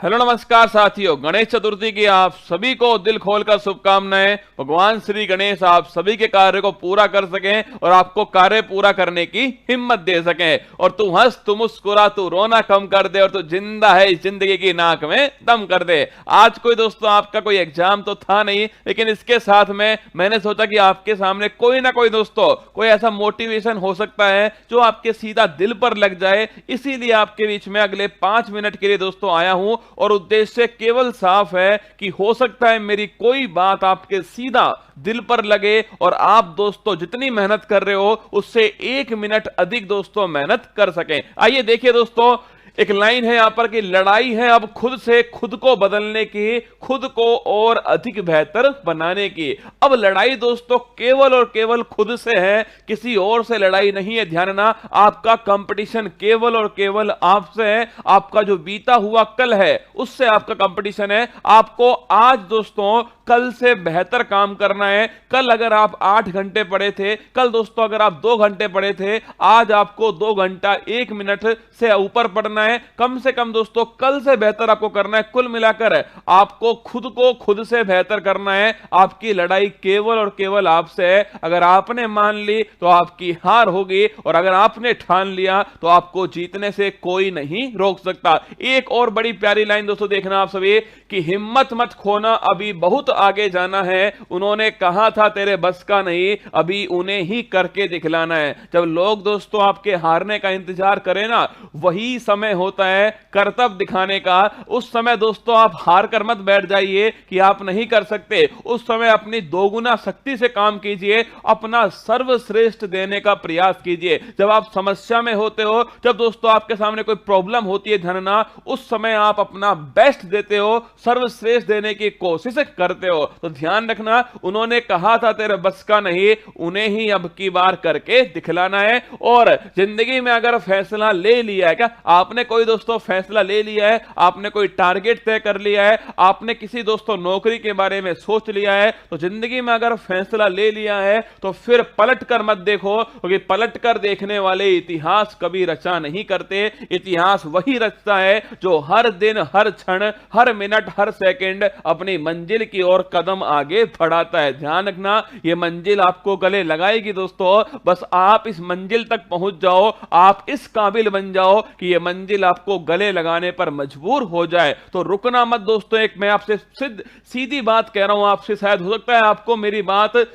Hello नमस्कार साथियों, गणेश चतुर्थी की आप सभी को दिल खोलकर शुभकामनाएं। भगवान श्री गणेश आप सभी के कार्य को पूरा कर सकें और आपको कार्य पूरा करने की हिम्मत दे सकें। और तू हंस, तू मुस्कुरा, तू रोना कम कर दे और तू जिंदा है इस जिंदगी की नाक में दम कर दे। आज कोई दोस्तों आपका कोई एग्जाम तो था नहीं, लेकिन इसके साथ में मैंने सोचा कि आपके सामने कोई ना कोई दोस्तों कोई ऐसा मोटिवेशन हो सकता है जो आपके सीधा दिल पर लग जाए। इसीलिए आपके बीच में अगले 5 मिनट के लिए दोस्तों आया हूं और उद्देश्य केवल साफ है कि हो सकता है मेरी कोई बात आपके सीधा दिल पर लगे और आप दोस्तों जितनी मेहनत कर रहे हो उससे 1 मिनट अधिक दोस्तों मेहनत कर सकें। आइए देखिए दोस्तों, एक लाइन है यहां पर कि लड़ाई है अब खुद से खुद को बदलने की, खुद को और अधिक बेहतर बनाने की। अब लड़ाई दोस्तों केवल और केवल खुद से है, किसी और से लड़ाई नहीं है। ध्यान रखना, आपका कंपटीशन केवल और केवल आपसे है। आपका जो बीता हुआ कल है उससे आपका कंपटीशन है। आपको आज दोस्तों कल से बेहतर काम करना है। कल अगर आप 8 घंटे पढ़े थे, कल दोस्तों अगर आप 2 घंटे पढ़े थे, आज आपको 2 घंटा 1 मिनट से ऊपर पढ़ना है। कम से कम दोस्तों कल से बेहतर आपको करना है। कुल मिलाकर आपको खुद को खुद से बेहतर करना है। आपकी लड़ाई केवल और केवल आपसे है। अगर आपने मान ली तो आपकी हार होगी और अगर आपने ठान लिया तो आपको जीतने से कोई नहीं रोक सकता। एक और बड़ी प्यारी लाइन दोस्तों देखना आप सभी कि हिम्मत मत खोना, अभी बहुत आगे जाना है। उन्होंने कहा था तेरे बस का नहीं, अभी उन्हें ही करके दिखलाना है। जब लोग दोस्तों आपके हारने का इंतजार करें ना, वही समय होता है कर्तव्य दिखाने का। उस समय दोस्तों आप हार कर मत बैठ जाइए कि आप नहीं कर सकते। उस समय अपनी दोगुना शक्ति से काम कीजिए, अपना सर्वश्रेष्ठ देने का प्रयास कीजिए। जब आप समस्या में होते हो, जब दोस्तों आपके सामने कोई प्रॉब्लम होती है धनना, उस समय आप अपना बेस्ट देते हो, सर्वश्रेष्ठ देने की कोशिश करते हो। तो ध्यान रखना, उन्होंने कहा था तेरे बस का नहीं, उन्हें ही अब की बार करके दिखलाना है। और जिंदगी में अगर फैसला ले लिया है, क्या आपने कोई दोस्तों फैसला ले लिया है, आपने कोई टारगेट तय कर लिया है, आपने किसी दोस्तों नौकरी के बारे में सोच लिया है, तो जिंदगी में अगर फैसला ले लिया है तो फिर पलट कर मत देखो, क्योंकि पलट कर देखने वाले इतिहास कभी रचा नहीं करते। इतिहास वही रचता है जो हर दिन, हर क्षण, हर मिनट, हर सेकंड अपनी मंजिल की ओर कदम आगे बढ़ाता है। ध्यान रखना, यह मंजिल आपको गले लगाएगी दोस्तों, बस आप इस मंजिल तक पहुंच जाओ, आप इस काबिल बन जाओ कि यह मंजिल आपको गले लगाने पर मजबूर हो जाए। तो रुकना मत दोस्तों। एक मैं आपसे सीधी बात कह रहा हूं, आपसे शायद हो सकता है आपको मेरी बात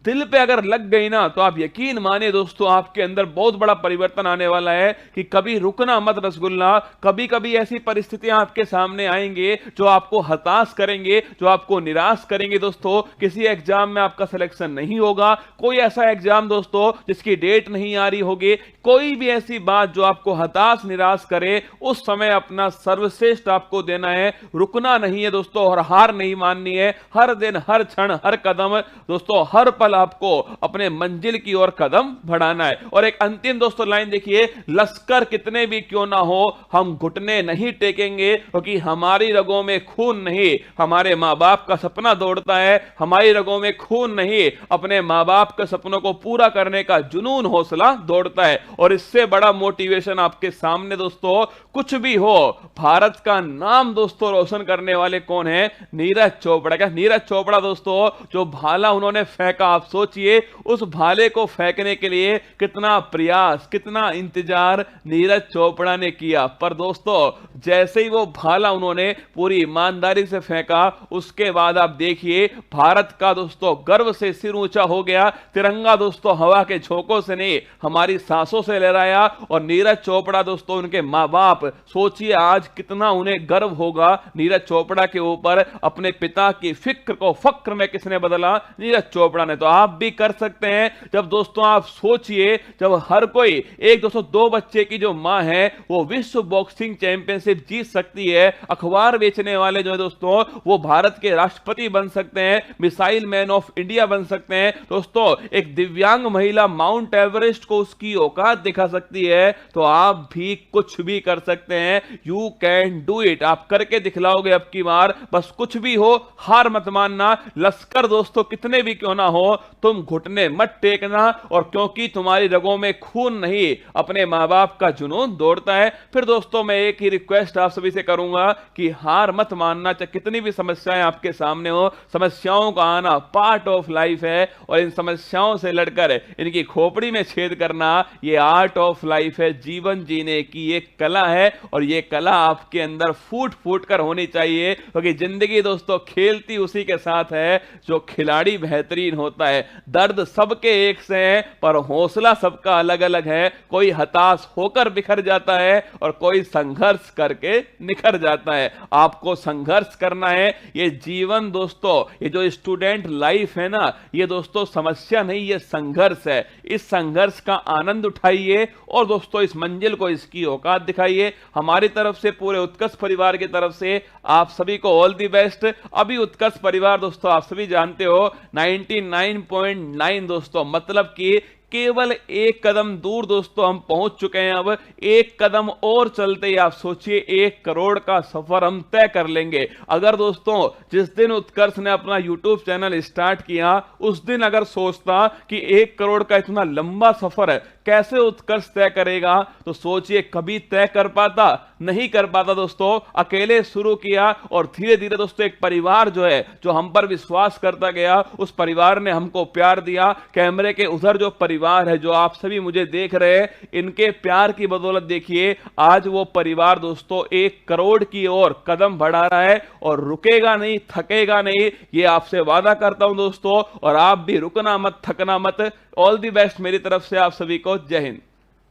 दिल पे अगर लग गई ना, तो आप यकीन माने दोस्तों आपके अंदर बहुत बड़ा परिवर्तन आने वाला है। कि कभी रुकना मत रसगुल्ला। कभी कभी ऐसी परिस्थितियां आपके सामने आएंगे जो आपको हताश करेंगे, जो आपको निराश करेंगे दोस्तों। किसी एग्जाम में आपका सिलेक्शन नहीं होगा, कोई ऐसा एग्जाम दोस्तों जिसकी डेट नहीं आ रही होगी, कोई भी ऐसी बात जो आपको हताश निराश करे, उस समय अपना सर्वश्रेष्ठ आपको देना है। रुकना नहीं है दोस्तों और हार नहीं माननी है। हर दिन, हर क्षण, हर कदम दोस्तों, हर पल आपको अपने मंजिल की ओर कदम बढ़ाना है। और एक अंतिम दोस्तों लाइन देखिए, लश्कर कितने भी क्यों ना हो, हम घुटने नहीं टेकेंगे, क्योंकि हमारी रगों में खून नहीं, हमारे मां बाप का सपना दौड़ता है। हमारी रगों में खून नहीं, अपने मां बाप के सपनों को पूरा करने का जुनून, हौसला दौड़ता है। और इससे बड़ा मोटिवेशन आपके सामने दोस्तों कुछ भी हो, भारत का नाम दोस्तों रोशन करने वाले कौन है? नीरज चोपड़ा। क्या नीरज चोपड़ा दोस्तों, जो भाला उन्होंने फेंका, आप सोचिए उस भाले को फेंकने के लिए कितना प्रयास, कितना इंतजार नीरज चोपड़ा ने किया। पर दोस्तों जैसे ही वो भाला उन्होंने पूरी ईमानदारी से फेंका, उसके बाद आप देखिए भारत का दोस्तों गर्व से सिर ऊंचा हो गया। तिरंगा दोस्तों हवा के झोंकों से नहीं, हमारी सांसों से लहराया। और नीरज चोपड़ा दोस्तों, उनके मां बाप, सोचिए आज कितना उन्हें गर्व होगा नीरज चोपड़ा के ऊपर। अपने पिता की फिक्र को फक्र में किसने बदला? नीरज चोपड़ा ने। तो आप भी कर सकते हैं। जब दोस्तों आप सोचिए, जब हर कोई एक दोस्तों 2 बच्चे की जो मां है वो विश्व बॉक्सिंग चैंपियनशिप जीत सकती है, अखबार बेचने वाले जो है दोस्तों वो भारत के राष्ट्रपति बन सकते हैं, मिसाइल मैन ऑफ इंडिया बन सकते हैं दोस्तों, एक दिव्यांग महिला माउंट एवरेस्ट को उसकी औकात दिखा सकती है, तो आप भी कुछ भी कर सकते हैं। You can do it. आप करके दिखलाओगे अब की बार। बस कुछ भी हो, हार मत मानना। लश्कर दोस्तों कितने भी क्यों ना हो, हो तुम घुटने मत टेकना, और क्योंकि तुम्हारी रगों में खून नहीं अपने माँ बाप का जुनून दौड़ता है। फिर दोस्तों मैं एक ही रिक्वेस्ट आप सभी से करूंगा कि हार मत मानना, चाहे कितनी भी समस्याएं आपके सामने हो, समस्याओं का आना पार्ट ऑफ लाइफ है, और इन समस्याओं से लड़कर इनकी खोपड़ी में छेद करना ये आर्ट ऑफ लाइफ है। जीवन जीने की एक कला है, और ये कला आपके अंदर फूट फूट कर होनी चाहिए, क्योंकि जिंदगी दोस्तों खेलती उसी के साथ है जो खिलाड़ी बेहतरीन होता है। दर्द सबके एक से है, पर हौसला सबका अलग अलग है। कोई हताश होकर बिखर जाता है और कोई संघर्ष करके निखर जाता है। आपको संघर्ष करना है। ये जीवन दोस्तों, ये जो स्टूडेंट लाइफ है ना, ये दोस्तों समस्या नहीं, ये संघर्ष है। इस संघर्ष का आनंद उठाइए और दोस्तों इस मंजिल को इसकी औकात दिखाइए। हमारी तरफ से, पूरे उत्कर्ष परिवार की तरफ से आप सभी को ऑल दी बेस्ट। अभी उत्कर्ष परिवार दोस्तों आप सभी जानते हो 99.9 दोस्तों, मतलब कि केवल एक कदम दूर दोस्तों हम पहुंच चुके हैं। अब एक कदम और चलते ही आप सोचिए 1 करोड़ का सफर हम तय कर लेंगे। अगर दोस्तों जिस दिन उत्कर्ष ने अपना YouTube चैनल स्टार्ट किया उस दिन अगर सोचता कि 1 करोड़ का इतना लंबा सफर है कैसे उत्कर्ष तय करेगा, तो सोचिए कभी तय कर पाता, नहीं कर पाता दोस्तों। अकेले शुरू किया और धीरे धीरे दोस्तों एक परिवार जो है, जो हम पर विश्वास करता गया, उस परिवार ने हमको प्यार दिया। कैमरे के उधर जो परिवार है, जो आप सभी मुझे देख रहे हैं, इनके प्यार की बदौलत देखिए आज वो परिवार दोस्तों 1 करोड़ की ओर कदम बढ़ा रहा है, और रुकेगा नहीं, थकेगा नहीं, ये आपसे वादा करता हूं दोस्तों। और आप भी रुकना मत, थकना मत। ऑल दी बेस्ट मेरी तरफ से आप सभी को। जय हिंद।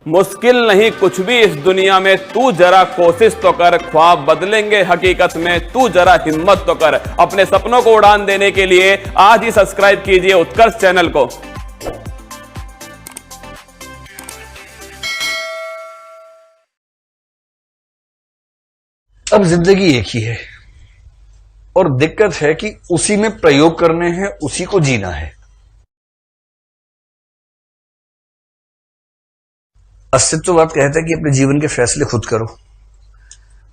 मुश्किल नहीं कुछ भी इस दुनिया में, तू जरा कोशिश तो कर, ख्वाब बदलेंगे हकीकत में, तू जरा हिम्मत तो कर। अपने सपनों को उड़ान देने के लिए आज ही सब्सक्राइब कीजिए उत्कर्ष चैनल को। अब जिंदगी एक ही है, और दिक्कत है कि उसी में प्रयोग करने हैं, उसी को जीना है। अस्तित्ववाद कहता है कि अपने जीवन के फैसले खुद करो।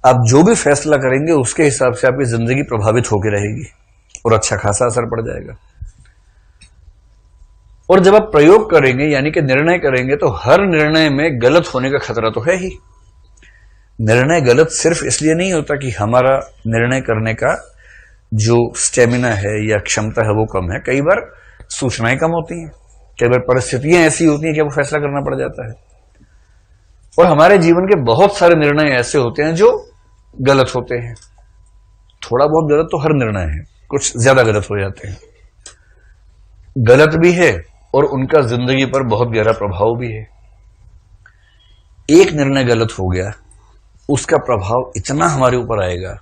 आप जो भी फैसला करेंगे उसके हिसाब से आपकी जिंदगी प्रभावित होकर रहेगी और अच्छा खासा असर पड़ जाएगा। और जब आप प्रयोग करेंगे यानी कि निर्णय करेंगे, तो हर निर्णय में गलत होने का खतरा तो है ही। निर्णय गलत सिर्फ इसलिए नहीं होता कि हमारा निर्णय करने का जो स्टेमिना है या क्षमता है वो कम है। कई बार सूचनाएं कम होती हैं, कई बार परिस्थितियां ऐसी होती हैं कि वो फैसला करना पड़ जाता है। और हमारे जीवन के बहुत सारे निर्णय ऐसे होते हैं जो गलत होते हैं। थोड़ा बहुत गलत तो हर निर्णय है, कुछ ज्यादा गलत हो जाते हैं। गलत भी है और उनका जिंदगी पर बहुत गहरा प्रभाव भी है। एक निर्णय गलत हो गया, उसका प्रभाव इतना हमारे ऊपर आएगा।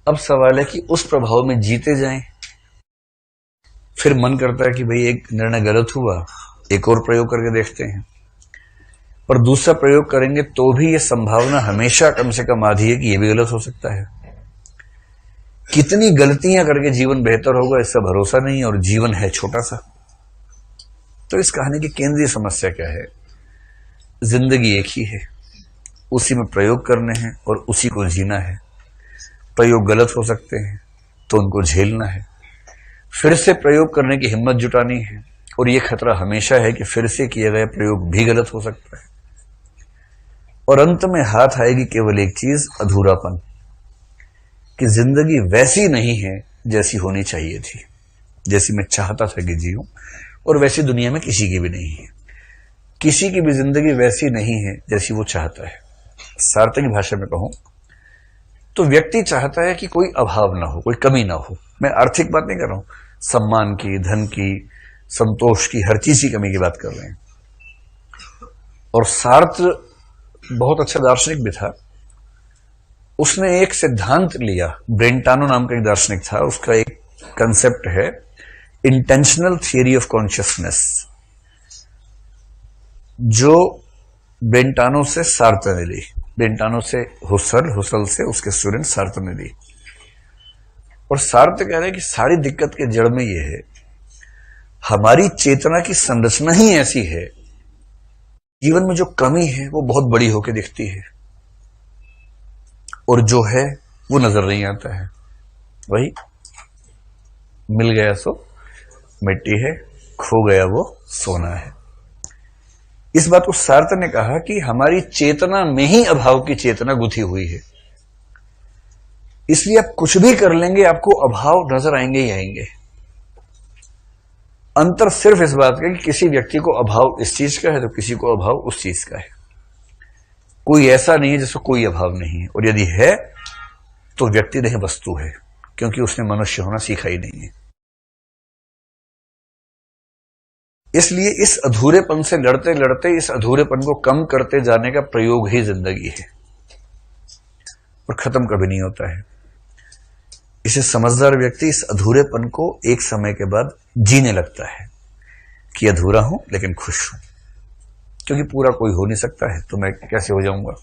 अब सवाल है कि उस प्रभाव में जीते जाएं, फिर मन करता है कि भाई एक निर्णय गलत हुआ, एक और प्रयोग करके देखते हैं। और दूसरा प्रयोग करेंगे तो भी यह संभावना हमेशा कम से कम आधी है कि यह भी गलत हो सकता है। कितनी गलतियां करके जीवन बेहतर होगा इसका भरोसा नहीं, और जीवन है छोटा सा। तो इस कहानी की केंद्रीय समस्या क्या है? जिंदगी एक ही है, उसी में प्रयोग करने हैं और उसी को जीना है। प्रयोग गलत हो सकते हैं तो उनको झेलना है, फिर से प्रयोग करने की हिम्मत जुटानी है। और यह खतरा हमेशा है कि फिर से किया गया प्रयोग भी गलत हो सकता है। और अंत में हाथ आएगी केवल एक चीज, अधूरापन, कि जिंदगी वैसी नहीं है जैसी होनी चाहिए थी, जैसी मैं चाहता था कि जीऊं, और वैसी दुनिया में किसी की भी नहीं है। किसी की भी जिंदगी वैसी नहीं है जैसी वो चाहता है। सार्थक की भाषा में कहूं तो व्यक्ति चाहता है कि कोई अभाव ना हो, कोई कमी ना हो। मैं आर्थिक बात नहीं कर रहा हूं, सम्मान की, धन की, संतोष की, हर चीज की कमी की बात कर रहे हैं। और सार्थ बहुत अच्छा दार्शनिक भी था। उसने एक सिद्धांत लिया, ब्रेंटानो नाम का एक दार्शनिक था, उसका एक कंसेप्ट है इंटेंशनल थियरी ऑफ कॉन्शियसनेस, जो ब्रेंटानो से सार्त्र ने ली, ब्रेंटानो से हुसल, हुसल से उसके स्टूडेंट सार्त्र ने ली। और सार्त्र कह रहे हैं कि सारी दिक्कत के जड़ में यह है, हमारी चेतना की संरचना ही ऐसी है, जीवन में जो कमी है वो बहुत बड़ी होकर दिखती है, और जो है वो नजर नहीं आता है। वही मिल गया सो मिट्टी है, खो गया वो सोना है। इस बात को सार्त्र ने कहा कि हमारी चेतना में ही अभाव की चेतना गुथी हुई है, इसलिए आप कुछ भी कर लेंगे आपको अभाव नजर आएंगे ही आएंगे। अंतर सिर्फ इस बात का कि किसी व्यक्ति को अभाव इस चीज का है तो किसी को अभाव उस चीज का है। कोई ऐसा नहीं है जिसको कोई अभाव नहीं है, और यदि है तो व्यक्ति नहीं वस्तु है, क्योंकि उसने मनुष्य होना सीखा ही नहीं है। इसलिए इस अधूरेपन से लड़ते लड़ते इस अधूरेपन को कम करते जाने का प्रयोग ही जिंदगी है, और खत्म कभी नहीं होता है। इसे समझदार व्यक्ति इस अधूरेपन को एक समय के बाद जीने लगता है कि अधूरा हूं लेकिन खुश हूं, क्योंकि पूरा कोई हो नहीं सकता है तो मैं कैसे हो जाऊंगा।